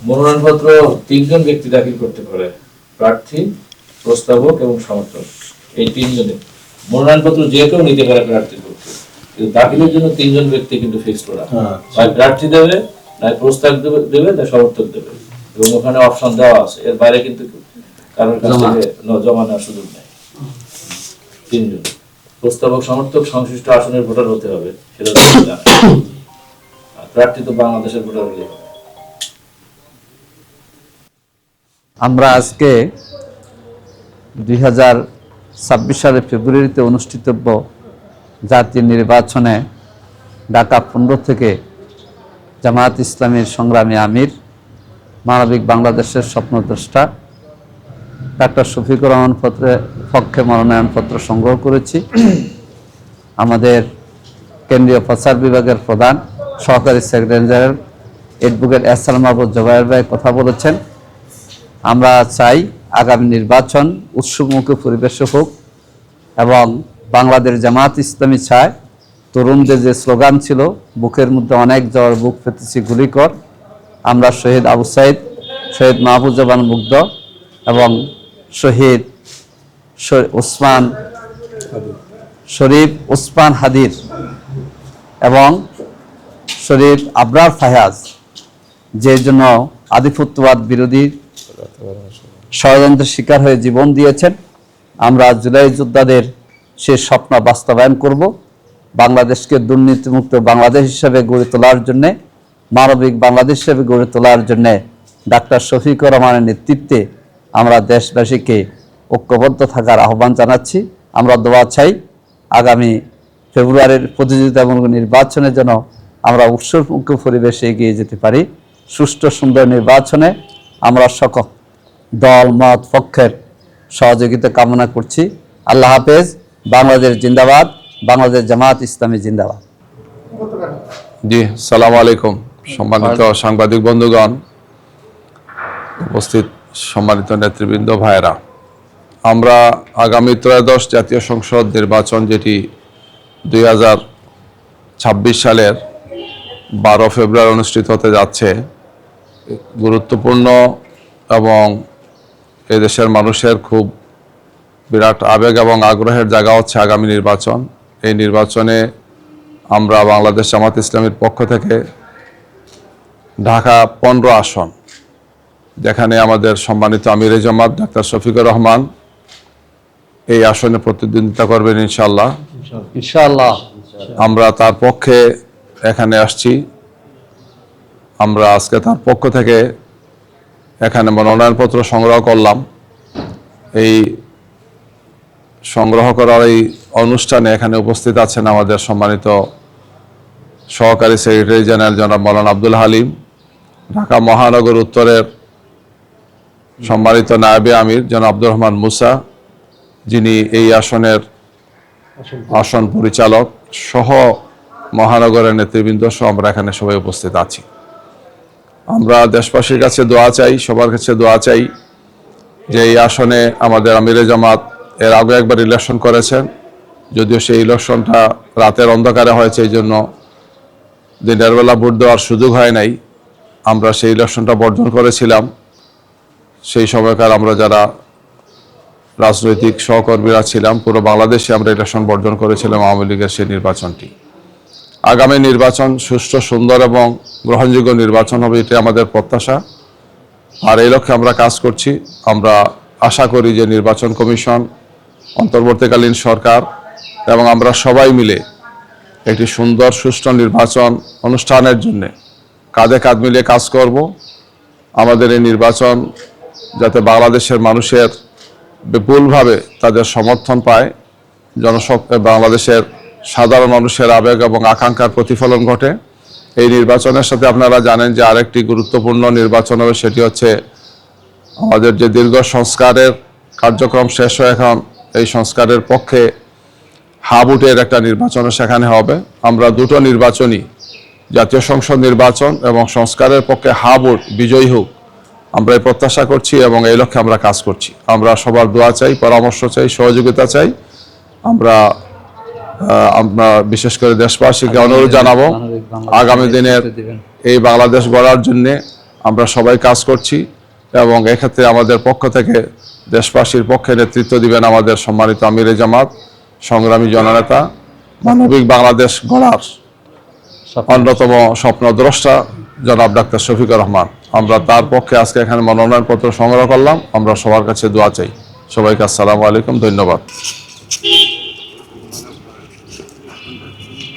মনোনয়নপত্র 3 জন ব্যক্তি দাখিল করতে পারে, প্রার্থী, প্রস্তাবক এবং সমর্থক। এই 3 জনে মনোনয়নপত্র যে কেউ নিতে পারে প্রার্থীর পক্ষে, কিন্তু দাখিলের জন্য 3 জন ব্যক্তি কিন্তু ফিক্সড করা, হয় প্রার্থী দেবে, নয় প্রস্তাব দেবে, না সমর্থক দেবে, এবং ওখানে অপশন দেওয়া আছে। এর বাইরে কিন্তু কারোর কাছ থেকে জমা নেওয়ার সুযোগ নেই। 3 জন প্রস্তাবক, সমর্থক সংশ্লিষ্ট আসনের ভোটার হতে হবে, সেটা আর প্রার্থী তো বাংলাদেশের ভোটার হলে হবে। আমরা আজকে 2026 সালের ফেব্রুয়ারিতে অনুষ্ঠিতব্য জাতীয় নির্বাচনে ঢাকা 15 থেকে জামায়াত ইসলামীর সংগ্রামী আমির, মানবিক বাংলাদেশের স্বপ্নদ্রষ্টা ডাক্তার শফিকুর রহমান পক্ষে মনোনয়নপত্র সংগ্রহ করেছি। আমাদের কেন্দ্রীয় প্রচার বিভাগের প্রধান সহকারী সেক্রেটারি জেনারেল অ্যাডভোকেট এহসান মাহবুব জুবায়ের ভাই কথা বলেছেন। আমরা চাই আগামী নির্বাচন উৎসবমুখী পরিবেশে হোক, এবং বাংলাদেশ জামায়াত ইসলামী চায় তরুণদের যে স্লোগান ছিল, বুকের মধ্যে অনেক জ্বর, বুক পেতেছি গুলি কর, আমরা শহীদ আবু সাইদ, শহীদ মাহফুজামান মুগ্ধ এবং শহীদ শরীফ ওসমান হাদির এবং শরীফ আবরার ফায়াজ, যে জন্য আধিপত্যবাদ বিরোধী ষড়যন্ত্রের শিকার হয়ে জীবন দিয়েছেন, আমরা জুলাই যোদ্ধাদের সে স্বপ্ন বাস্তবায়ন করব। বাংলাদেশকে দুর্নীতিমুক্ত বাংলাদেশ হিসেবে গড়ে তোলার জন্যে, মানবিক বাংলাদেশ হিসেবে গড়ে তোলার জন্যে ডাক্তার শফিকুর রহমানের নেতৃত্বে আমরা দেশবাসীকে ঐক্যবদ্ধ থাকার আহ্বান জানাচ্ছি। আমরা দোয়া চাই আগামী ফেব্রুয়ারির প্রতিযোগিতামূলক নির্বাচনে যেন আমরা উৎসবমুখী পরিবেশে এগিয়ে যেতে পারি। সুষ্ঠু সুন্দর নির্বাচনে আমরা সকল দল মত পক্ষের সহযোগিতা কামনা করছি। আল্লাহ হাফেজ। বাংলাদেশ জিন্দাবাদ, বাংলাদেশ জামায়াত ইসলামী জিন্দাবাদ। জি, সালাম আলাইকুম। সম্মানিত সাংবাদিক বন্ধুগণ, উপস্থিত সম্মানিত নেতৃবৃন্দ, ভাইয়েরা, আমরা আগামী ত্রয়োদশ জাতীয় সংসদ নির্বাচন, যেটি 2026 সালের 12 ফেব্রুয়ারি অনুষ্ঠিত হতে যাচ্ছে, গুরুত্বপূর্ণ এবং এদেশের মানুষের খুব বিরাট আবেগ এবং আগ্রহের জায়গা হচ্ছে আগামী নির্বাচন। এই নির্বাচনে আমরা বাংলাদেশ জামায়াত ইসলামীর পক্ষ থেকে ঢাকা 15 আসন, যেখানে আমাদের সম্মানিত আমিরে জামাত ডাক্তার শফিকুর রহমান এই আসনে প্রতিদ্বন্দ্বিতা করবেন ইনশাআল্লাহ। আমরা তার পক্ষে এখানে আসছি। আমরা আজকে তার পক্ষ থেকে এখানে মনোনয়নপত্র সংগ্রহ করলাম। এই সংগ্রহ করার এই অনুষ্ঠানে এখানে উপস্থিত আছেন আমাদের সম্মানিত সহকারী সেক্রেটারি জেনারেল জনাব মৌলানা আব্দুল হালিম, ঢাকা মহানগর উত্তরের সম্মানিত নায়েবে আমির জনাব আব্দুর রহমান মুসা, যিনি এই আসনের আসন পরিচালক সহ মহানগরের নেতৃবৃন্দ সহ আমরা এখানে সবাই উপস্থিত আছি। আমরা দেশবাসীর কাছে দোয়া চাই, সবার কাছে দোয়া চাই যে এই আসনে আমাদের আমিরে জামাত এর আগে একবার ইলেকশন করেছেন, যদিও সেই ইলেকশনটা রাতের অন্ধকারে হয়েছে, এই জন্য দিনের বেলা ভোট দেওয়ার সুযোগ হয় নাই। আমরা সেই ইলেকশনটা বর্জন করেছিলাম। সেই সময়কার আমরা যারা রাজনৈতিক সহকর্মীরা ছিলাম, পুরো বাংলাদেশে আমরা ইলেকশন বর্জন করেছিলাম আওয়ামী লীগের সেই নির্বাচনটি। আগামী নির্বাচন সুষ্ঠু, সুন্দর এবং গ্রহণযোগ্য নির্বাচন হবে, এটি আমাদের প্রত্যাশা। আর এই লক্ষ্যে আমরা কাজ করছি। আমরা আশা করি যে নির্বাচন কমিশন, অন্তর্বর্তীকালীন সরকার এবং আমরা সবাই মিলে একটি সুন্দর সুষ্ঠু নির্বাচন অনুষ্ঠানের জন্য কাঁধে কাঁধ মিলিয়ে কাজ করব। আমাদের এই নির্বাচন যাতে বাংলাদেশের মানুষের বিপুলভাবে তাদের সমর্থন পায়, বাংলাদেশের সাধারণ মানুষের আবেগ এবং আকাঙ্ক্ষার প্রতিফলন ঘটে। এই নির্বাচনের সাথে আপনারা জানেন যে আরেকটি গুরুত্বপূর্ণ নির্বাচন হবে, সেটি হচ্ছে আমাদের যে দীর্ঘ সংস্কারের কার্যক্রম শেষ হয়ে এখন এই সংস্কারের পক্ষে হাবুটের একটা নির্বাচনও সেখানে হবে। আমরা দুটো নির্বাচনই, জাতীয় সংসদ নির্বাচন এবং সংস্কারের পক্ষে হাবুট বিজয়ী হোক, আমরা এই প্রত্যাশা করছি এবং এই লক্ষ্যে আমরা কাজ করছি। আমরা সবার দোয়া চাই, পরামর্শ চাই, সহযোগিতা চাই। আমরা বিশেষ করে দেশবাসীকে অনুরোধ জানাবো আগামী দিনের এই বাংলাদেশ গড়ার জন্য আমরা সবাই কাজ করছি এবং এক্ষেত্রে আমাদের পক্ষ থেকে দেশবাসীর পক্ষে নেতৃত্ব দিবেন আমাদের সম্মানিত আমিরে জামাত, সংগ্রামী জননেতা, মানবিক বাংলাদেশ গড়ার অন্যতম স্বপ্নদ্রষ্টা জনাব ডাক্তার শফিকুর রহমান। আমরা তার পক্ষে আজকে এখানে মনোনয়নপত্র সংগ্রহ করলাম। আমরা সবার কাছে দোয়া চাই। সবাইকে আসসালামু আলাইকুম, ধন্যবাদ।